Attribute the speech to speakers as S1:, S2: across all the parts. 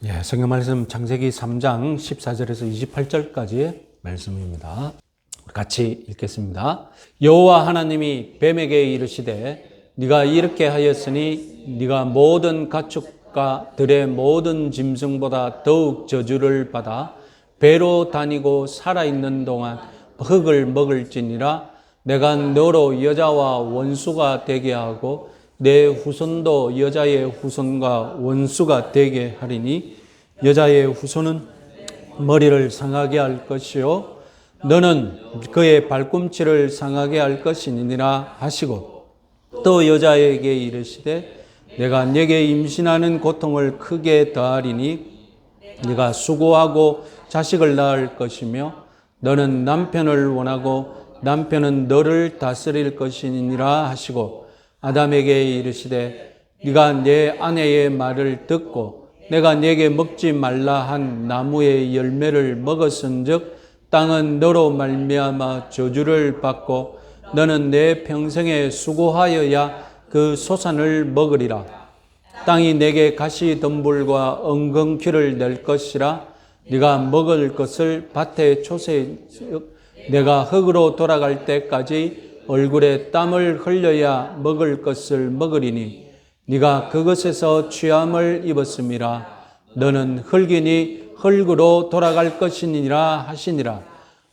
S1: 예, 성경 말씀 창세기 3장 14절에서 28절까지의 말씀입니다. 같이 읽겠습니다. 여호와 하나님이 뱀에게 이르시되 네가 이렇게 하였으니 네가 모든 가축과 들의 모든 짐승보다 더욱 저주를 받아 배로 다니고 살아있는 동안 흙을 먹을지니라. 내가 너로 여자와 원수가 되게 하고 내 후손도 여자의 후손과 원수가 되게 하리니 여자의 후손은 머리를 상하게 할 것이요 너는 그의 발꿈치를 상하게 할 것이니라 하시고, 또 여자에게 이르시되 내가 네게 임신하는 고통을 크게 더하리니 네가 수고하고 자식을 낳을 것이며 너는 남편을 원하고 남편은 너를 다스릴 것이니라 하시고, 아담에게 이르시되 네가 내 아내의 말을 듣고 내가 네게 먹지 말라 한 나무의 열매를 먹었은즉 땅은 너로 말미암아 저주를 받고 너는 내 평생에 수고하여야 그 소산을 먹으리라. 땅이 내게 가시덤불과 엉겅퀴를 낼 것이라. 네가 먹을 것을 밭의 초새 내가 흙으로 돌아갈 때까지 얼굴에 땀을 흘려야 먹을 것을 먹으리니 네가 그것에서 취함을 입었음이라. 너는 흙이니 흙으로 돌아갈 것이니라 하시니라.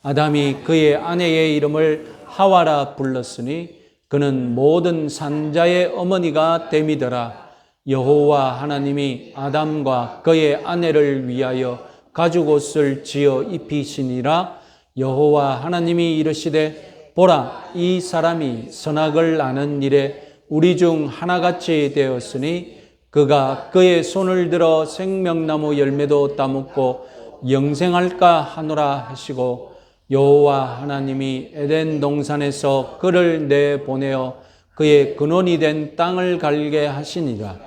S1: 아담이 그의 아내의 이름을 하와라 불렀으니 그는 모든 산자의 어머니가 됨이더라. 여호와 하나님이 아담과 그의 아내를 위하여 가죽옷을 지어 입히시니라. 여호와 하나님이 이르시되 보라, 이 사람이 선악을 아는 일에 우리 중 하나같이 되었으니 그가 그의 손을 들어 생명나무 열매도 따먹고 영생할까 하노라 하시고, 여호와 하나님이 에덴 동산에서 그를 내보내어 그의 근원이 된 땅을 갈게 하시니라.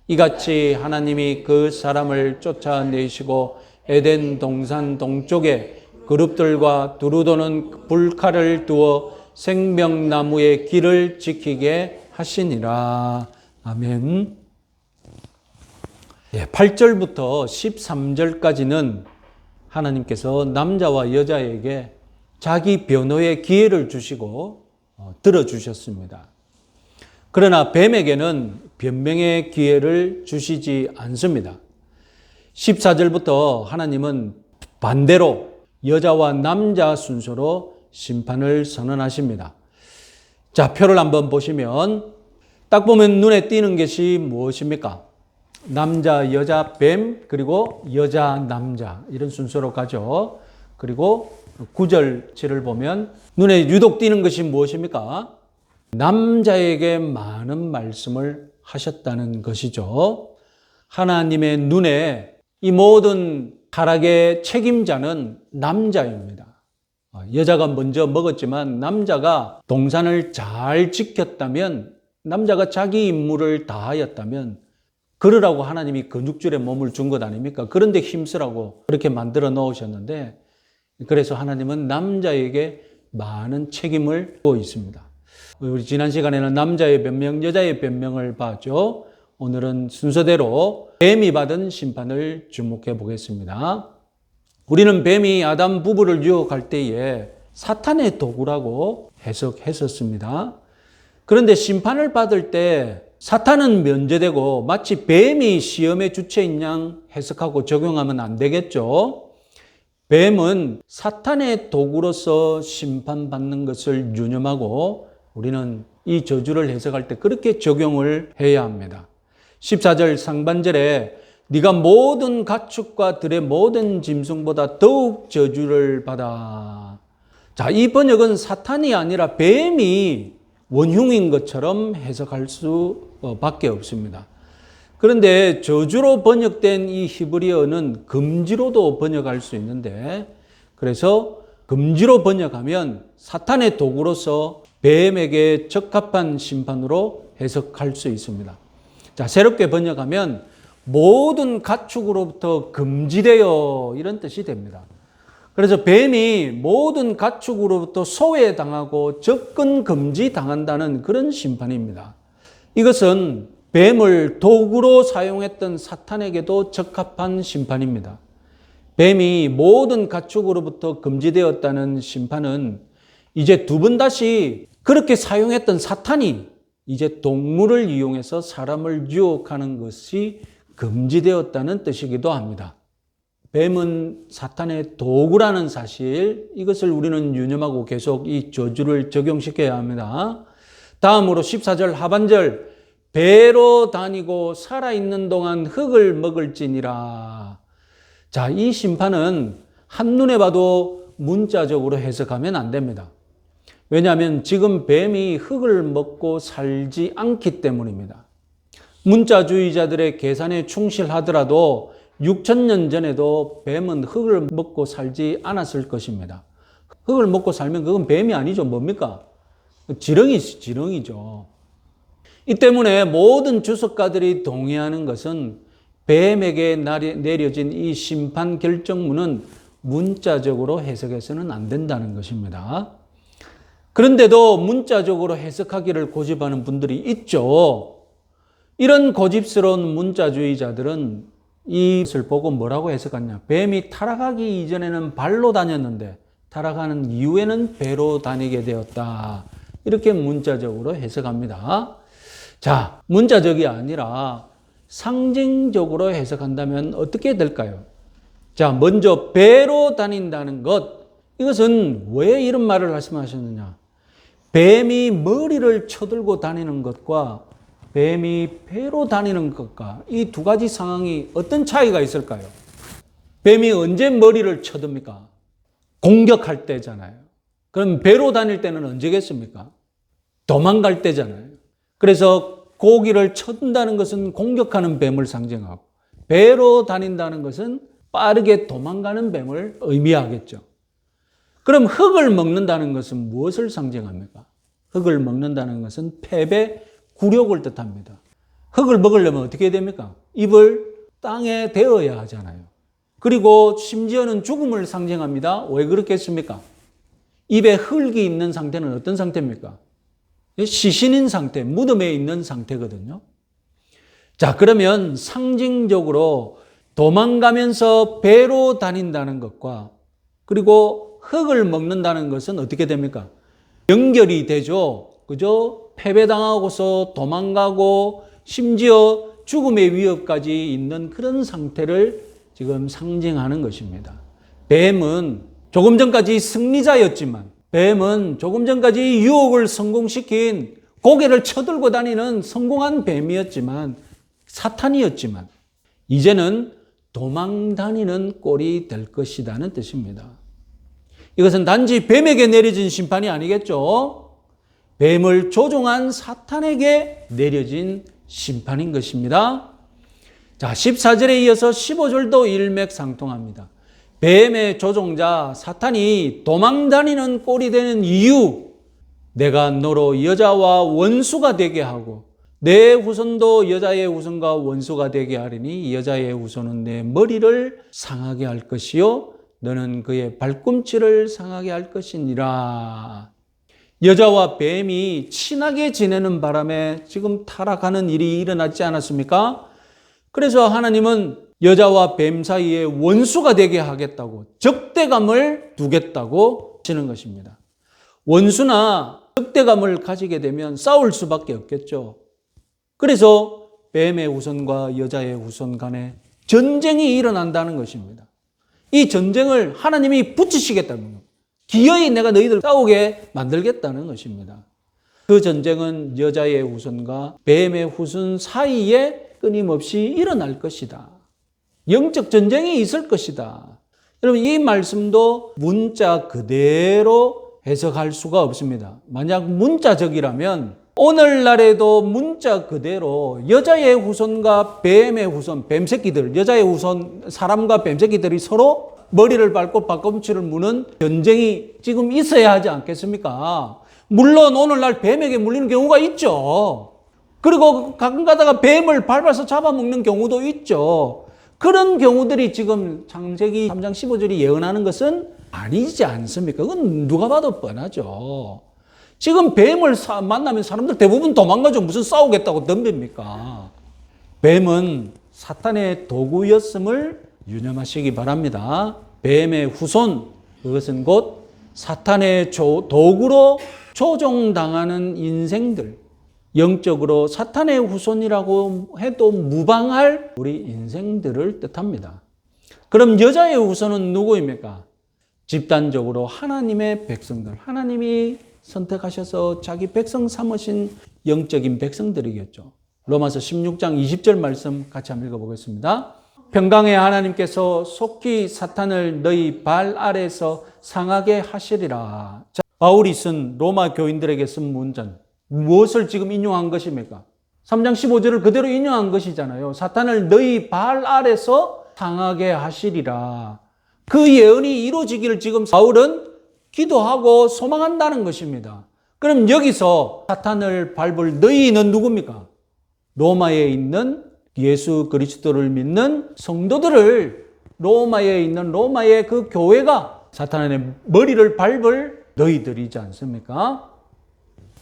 S1: 이같이 하나님이 그 사람을 쫓아내시고 에덴 동산 동쪽에 그룹들과 두루도는 불칼을 두어 생명나무의 길을 지키게 하시니라. 아멘. 8절부터 13절까지는 하나님께서 남자와 여자에게 자기 변호의 기회를 주시고 들어주셨습니다. 그러나 뱀에게는 변명의 기회를 주시지 않습니다. 14절부터 하나님은 반대로 여자와 남자 순서로 심판을 선언하십니다. 자, 표를 한번 보시면 딱 보면 눈에 띄는 것이 무엇입니까? 남자, 여자, 뱀, 그리고 여자, 남자 이런 순서로 가죠. 그리고 9절, 7을 보면 눈에 유독 띄는 것이 무엇입니까? 남자에게 많은 말씀을 하셨다는 것이죠. 하나님의 눈에 이 모든 타락의 책임자는 남자입니다. 여자가 먼저 먹었지만 남자가 동산을 잘 지켰다면, 남자가 자기 임무를 다하였다면 그러라고 하나님이 근육줄에 몸을 준 것 아닙니까? 그런데 힘쓰라고 그렇게 만들어 놓으셨는데, 그래서 하나님은 남자에게 많은 책임을 주고 있습니다. 우리 지난 시간에는 남자의 변명, 여자의 변명을 봤죠. 오늘은 순서대로 뱀이 받은 심판을 주목해 보겠습니다. 우리는 뱀이 아담 부부를 유혹할 때에 사탄의 도구라고 해석했었습니다. 그런데 심판을 받을 때 사탄은 면제되고 마치 뱀이 시험의 주체인 양 해석하고 적용하면 안 되겠죠. 뱀은 사탄의 도구로서 심판받는 것을 유념하고 우리는 이 저주를 해석할 때 그렇게 적용을 해야 합니다. 14절 상반절에 네가 모든 가축과 들의 모든 짐승보다 더욱 저주를 받아. 자, 이 번역은 사탄이 아니라 뱀이 원흉인 것처럼 해석할 수밖에 없습니다. 그런데 저주로 번역된 이 히브리어는 금지로도 번역할 수 있는데, 그래서 금지로 번역하면 사탄의 도구로서 뱀에게 적합한 심판으로 해석할 수 있습니다. 자, 새롭게 번역하면 모든 가축으로부터 금지되어, 이런 뜻이 됩니다. 그래서 뱀이 모든 가축으로부터 소외당하고 접근 금지당한다는 그런 심판입니다. 이것은 뱀을 도구로 사용했던 사탄에게도 적합한 심판입니다. 뱀이 모든 가축으로부터 금지되었다는 심판은 이제 두 번 다시 그렇게 사용했던 사탄이 이제 동물을 이용해서 사람을 유혹하는 것이 금지되었다는 뜻이기도 합니다. 뱀은 사탄의 도구라는 사실, 이것을 우리는 유념하고 계속 이 저주를 적용시켜야 합니다. 다음으로 14절 하반절, 배로 다니고 살아있는 동안 흙을 먹을지니라. 자, 이 심판은 한눈에 봐도 문자적으로 해석하면 안 됩니다. 왜냐하면 지금 뱀이 흙을 먹고 살지 않기 때문입니다. 문자주의자들의 계산에 충실하더라도 6,000년 전에도 뱀은 흙을 먹고 살지 않았을 것입니다. 흙을 먹고 살면 그건 뱀이 아니죠. 뭡니까? 지렁이죠. 이 때문에 모든 주석가들이 동의하는 것은 뱀에게 내려진 이 심판 결정문은 문자적으로 해석해서는 안 된다는 것입니다. 그런데도 문자적으로 해석하기를 고집하는 분들이 있죠. 이런 고집스러운 문자주의자들은 이것을 보고 뭐라고 해석하냐. 뱀이 타락하기 이전에는 발로 다녔는데 타락하는 이후에는 배로 다니게 되었다. 이렇게 문자적으로 해석합니다. 자, 문자적이 아니라 상징적으로 해석한다면 어떻게 될까요? 자, 먼저 배로 다닌다는 것. 이것은 왜 이런 말을 말씀하셨느냐. 뱀이 머리를 쳐들고 다니는 것과 뱀이 배로 다니는 것과 이 두 가지 상황이 어떤 차이가 있을까요? 뱀이 언제 머리를 쳐듭니까? 공격할 때잖아요. 그럼 배로 다닐 때는 언제겠습니까? 도망갈 때잖아요. 그래서 고기를 쳐든다는 것은 공격하는 뱀을 상징하고 배로 다닌다는 것은 빠르게 도망가는 뱀을 의미하겠죠. 그럼 흙을 먹는다는 것은 무엇을 상징합니까? 흙을 먹는다는 것은 패배, 굴욕을 뜻합니다. 흙을 먹으려면 어떻게 해야 됩니까? 입을 땅에 대어야 하잖아요. 그리고 심지어는 죽음을 상징합니다. 왜 그렇겠습니까? 입에 흙이 있는 상태는 어떤 상태입니까? 시신인 상태, 무덤에 있는 상태거든요. 자, 그러면 상징적으로 도망가면서 배로 다닌다는 것과 그리고 흙을 먹는다는 것은 어떻게 됩니까? 연결이 되죠. 그죠? 패배당하고서 도망가고 심지어 죽음의 위협까지 있는 그런 상태를 지금 상징하는 것입니다. 뱀은 조금 전까지 승리자였지만, 뱀은 조금 전까지 유혹을 성공시킨 고개를 쳐들고 다니는 성공한 뱀이었지만, 사탄이었지만, 이제는 도망 다니는 꼴이 될 것이라는 뜻입니다. 이것은 단지 뱀에게 내려진 심판이 아니겠죠. 뱀을 조종한 사탄에게 내려진 심판인 것입니다. 자, 14절에 이어서 15절도 일맥상통합니다. 뱀의 조종자 사탄이 도망다니는 꼴이 되는 이유, 내가 너로 여자와 원수가 되게 하고 내 후손도 여자의 후손과 원수가 되게 하리니 여자의 후손은 내 머리를 상하게 할 것이요 너는 그의 발꿈치를 상하게 할 것이니라. 여자와 뱀이 친하게 지내는 바람에 지금 타락하는 일이 일어났지 않았습니까? 그래서 하나님은 여자와 뱀 사이에 원수가 되게 하겠다고, 적대감을 두겠다고 하시는 것입니다. 원수나 적대감을 가지게 되면 싸울 수밖에 없겠죠. 그래서 뱀의 후손과 여자의 후손 간에 전쟁이 일어난다는 것입니다. 이 전쟁을 하나님이 붙이시겠다는 겁니다. 기어이 내가 너희들 싸우게 만들겠다는 것입니다. 그 전쟁은 여자의 후손과 뱀의 후손 사이에 끊임없이 일어날 것이다. 영적 전쟁이 있을 것이다. 여러분, 이 말씀도 문자 그대로 해석할 수가 없습니다. 만약 문자적이라면 오늘날에도 문자 그대로 여자의 후손과 뱀의 후손, 뱀새끼들, 여자의 후손, 사람과 뱀새끼들이 서로 머리를 밟고 발꿈치를 무는 전쟁이 지금 있어야 하지 않겠습니까? 물론 오늘날 뱀에게 물리는 경우가 있죠. 그리고 가끔 가다가 뱀을 밟아서 잡아먹는 경우도 있죠. 그런 경우들이 지금 창세기 3장 15절이 예언하는 것은 아니지 않습니까? 그건 누가 봐도 뻔하죠. 지금 뱀을 만나면 사람들 대부분 도망가죠. 무슨 싸우겠다고 덤빕니까? 뱀은 사탄의 도구였음을 유념하시기 바랍니다. 뱀의 후손, 그것은 곧 사탄의 도구로 조종당하는 인생들, 영적으로 사탄의 후손이라고 해도 무방할 우리 인생들을 뜻합니다. 그럼 여자의 후손은 누구입니까? 집단적으로 하나님의 백성들, 하나님이 선택하셔서 자기 백성 삼으신 영적인 백성들이겠죠. 로마서 16장 20절 말씀 같이 한번 읽어보겠습니다. 평강의 하나님께서 속히 사탄을 너희 발 아래에서 상하게 하시리라. 자, 바울이 쓴 로마 교인들에게 쓴 문장, 무엇을 지금 인용한 것입니까? 3장 15절을 그대로 인용한 것이잖아요. 사탄을 너희 발 아래에서 상하게 하시리라. 그 예언이 이루어지기를 지금 바울은 기도하고 소망한다는 것입니다. 그럼 여기서 사탄을 밟을 너희는 누굽니까? 로마에 있는 예수 그리스도를 믿는 성도들을 로마에 있는 로마의 그 교회가 사탄의 머리를 밟을 너희들이지 않습니까?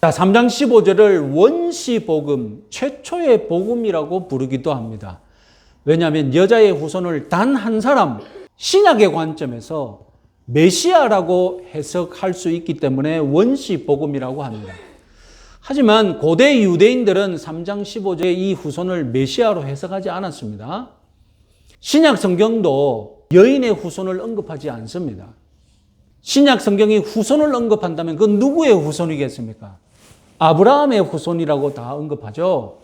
S1: 자, 3장 15절을 원시복음, 최초의 복음이라고 부르기도 합니다. 왜냐하면 여자의 후손을 단 한 사람, 신약의 관점에서 메시아라고 해석할 수 있기 때문에 원시복음이라고 합니다. 하지만 고대 유대인들은 3장 15절의 이 후손을 메시아로 해석하지 않았습니다. 신약 성경도 여인의 후손을 언급하지 않습니다. 신약 성경이 후손을 언급한다면 그건 누구의 후손이겠습니까? 아브라함의 후손이라고 다 언급하죠.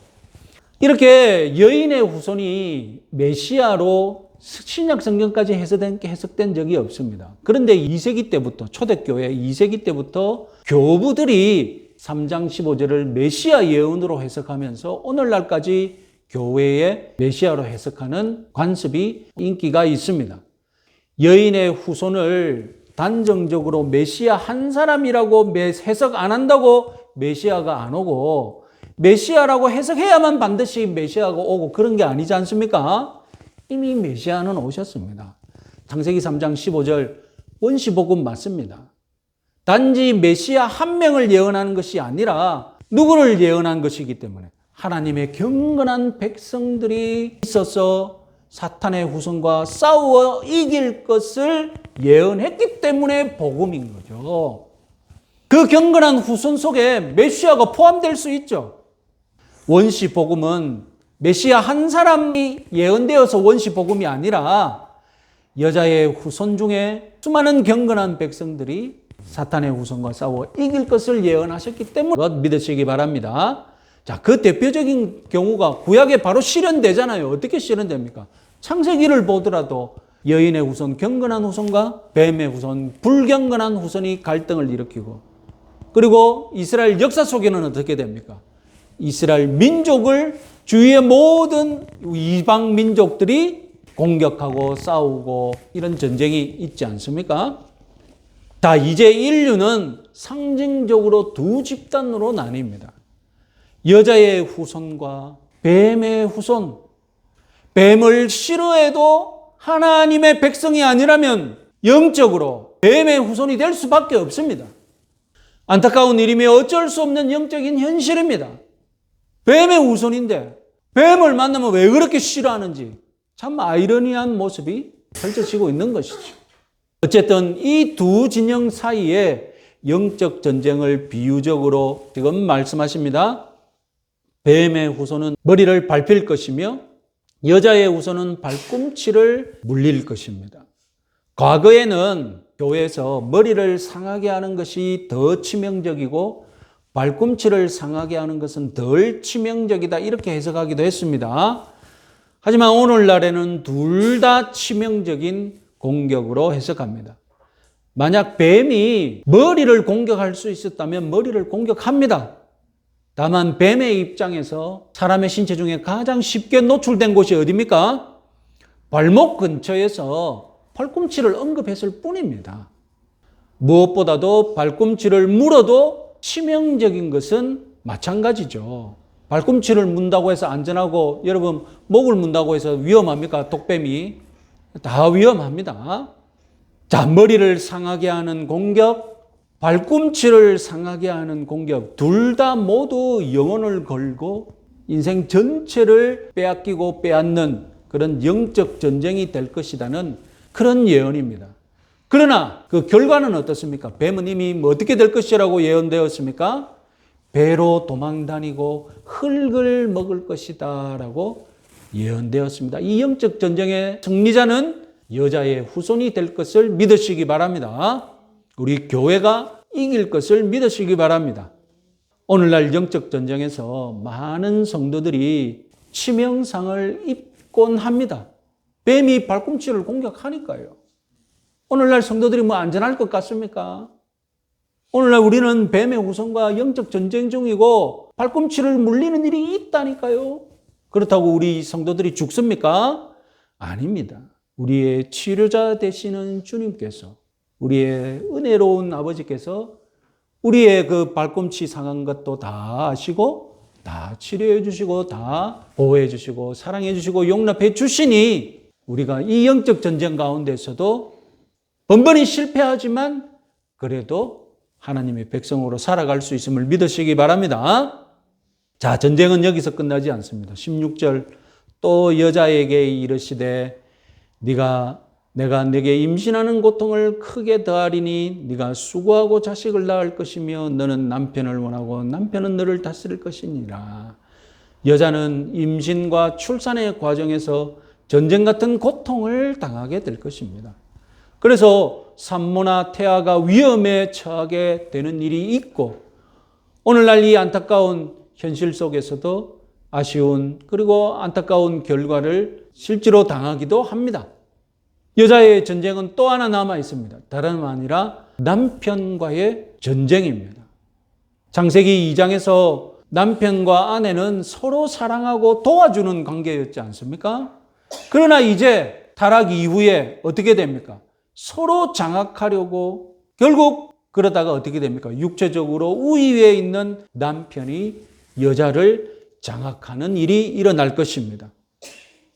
S1: 이렇게 여인의 후손이 메시아로 신약 성경까지 해석된 적이 없습니다. 그런데 2세기 때부터, 초대교회 2세기 때부터 교부들이 3장 15절을 메시아 예언으로 해석하면서 오늘날까지 교회의 메시아로 해석하는 관습이 인기가 있습니다. 여인의 후손을 단정적으로 메시아 한 사람이라고 해석 안 한다고 메시아가 안 오고, 메시아라고 해석해야만 반드시 메시아가 오고 그런 게 아니지 않습니까? 이미 메시아는 오셨습니다. 창세기 3장 15절 원시복음 맞습니다. 단지 메시아 한 명을 예언하는 것이 아니라 누구를 예언한 것이기 때문에 하나님의 경건한 백성들이 있어서 사탄의 후손과 싸워 이길 것을 예언했기 때문에 복음인 거죠. 그 경건한 후손 속에 메시아가 포함될 수 있죠. 원시복음은 메시아 한 사람이 예언되어서 원시복음이 아니라 여자의 후손 중에 수많은 경건한 백성들이 사탄의 후손과 싸워 이길 것을 예언하셨기 때문에 믿으시기 바랍니다. 자, 그 대표적인 경우가 구약에 바로 실현되잖아요. 어떻게 실현됩니까? 창세기를 보더라도 여인의 후손, 경건한 후손과 뱀의 후손, 불경건한 후손이 갈등을 일으키고, 그리고 이스라엘 역사 속에는 어떻게 됩니까? 이스라엘 민족을 주위의 모든 이방 민족들이 공격하고 싸우고 이런 전쟁이 있지 않습니까? 자, 이제 인류는 상징적으로 두 집단으로 나뉩니다. 여자의 후손과 뱀의 후손. 뱀을 싫어해도 하나님의 백성이 아니라면 영적으로 뱀의 후손이 될 수밖에 없습니다. 안타까운 일이며 어쩔 수 없는 영적인 현실입니다. 뱀의 후손인데 뱀을 만나면 왜 그렇게 싫어하는지 참 아이러니한 모습이 펼쳐지고 있는 것이죠. 어쨌든 이 두 진영 사이에 영적 전쟁을 비유적으로 지금 말씀하십니다. 뱀의 후손은 머리를 밟힐 것이며 여자의 후손은 발꿈치를 물릴 것입니다. 과거에는 교회에서 머리를 상하게 하는 것이 더 치명적이고 발꿈치를 상하게 하는 것은 덜 치명적이다, 이렇게 해석하기도 했습니다. 하지만 오늘날에는 둘 다 치명적인 공격으로 해석합니다. 만약 뱀이 머리를 공격할 수 있었다면 머리를 공격합니다. 다만 뱀의 입장에서 사람의 신체 중에 가장 쉽게 노출된 곳이 어디입니까? 발목 근처에서 팔꿈치를 언급했을 뿐입니다. 무엇보다도 발꿈치를 물어도 치명적인 것은 마찬가지죠. 발꿈치를 문다고 해서 안전하고, 여러분 목을 문다고 해서 위험합니까? 독뱀이 다 위험합니다. 자, 머리를 상하게 하는 공격, 발꿈치를 상하게 하는 공격, 둘 다 모두 영혼을 걸고 인생 전체를 빼앗기고 빼앗는 그런 영적 전쟁이 될 것이라는 그런 예언입니다. 그러나 그 결과는 어떻습니까? 뱀은 이미 어떻게 될 것이라고 예언되었습니까? 배로 도망다니고 흙을 먹을 것이다 라고 예언되었습니다. 이 영적 전쟁의 승리자는 여자의 후손이 될 것을 믿으시기 바랍니다. 우리 교회가 이길 것을 믿으시기 바랍니다. 오늘날 영적 전쟁에서 많은 성도들이 치명상을 입곤 합니다. 뱀이 발꿈치를 공격하니까요. 오늘날 성도들이 안전할 것 같습니까? 오늘날 우리는 뱀의 후손과 영적 전쟁 중이고 발꿈치를 물리는 일이 있다니까요. 그렇다고 우리 성도들이 죽습니까? 아닙니다. 우리의 치료자 되시는 주님께서, 우리의 은혜로운 아버지께서 우리의 그 발꿈치 상한 것도 다 아시고 다 치료해 주시고 다 보호해 주시고 사랑해 주시고 용납해 주시니 우리가 이 영적 전쟁 가운데서도 번번이 실패하지만 그래도 하나님의 백성으로 살아갈 수 있음을 믿으시기 바랍니다. 자, 전쟁은 여기서 끝나지 않습니다. 16절 또 여자에게 이르시되 내가 네게 임신하는 고통을 크게 더하리니 네가 수고하고 자식을 낳을 것이며 너는 남편을 원하고 남편은 너를 다스릴 것이니라. 여자는 임신과 출산의 과정에서 전쟁 같은 고통을 당하게 될 것입니다. 그래서 산모나 태아가 위험에 처하게 되는 일이 있고 오늘날 이 안타까운 현실 속에서도 아쉬운 그리고 안타까운 결과를 실제로 당하기도 합니다. 여자의 전쟁은 또 하나 남아 있습니다. 다름 아니라 남편과의 전쟁입니다. 창세기 2장에서 남편과 아내는 서로 사랑하고 도와주는 관계였지 않습니까? 그러나 이제 타락 이후에 어떻게 됩니까? 서로 장악하려고 결국 그러다가 어떻게 됩니까? 육체적으로 우위에 있는 남편이 여자를 장악하는 일이 일어날 것입니다.